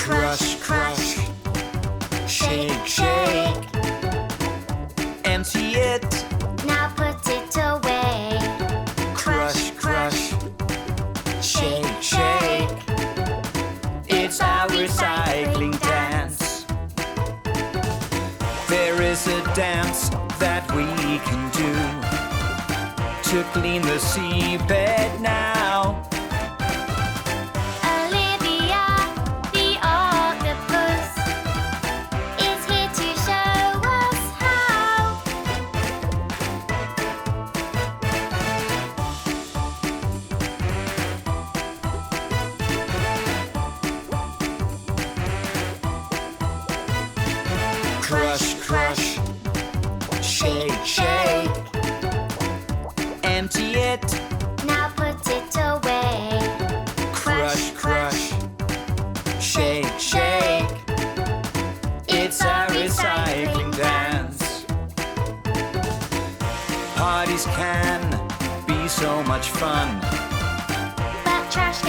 Crush, crush, shake, shake. Empty it, now put it away. crush, crush, shake, shake. It's our recycling dance. There is a dance that we can do to clean the seabed now. Olivia, the octopus, is here to show us how. Crush, crush, shake, shake. Empty it, Now put it away. crush, crush, shake, shake. It's our recycling dance. Parties can be so much fun. But trash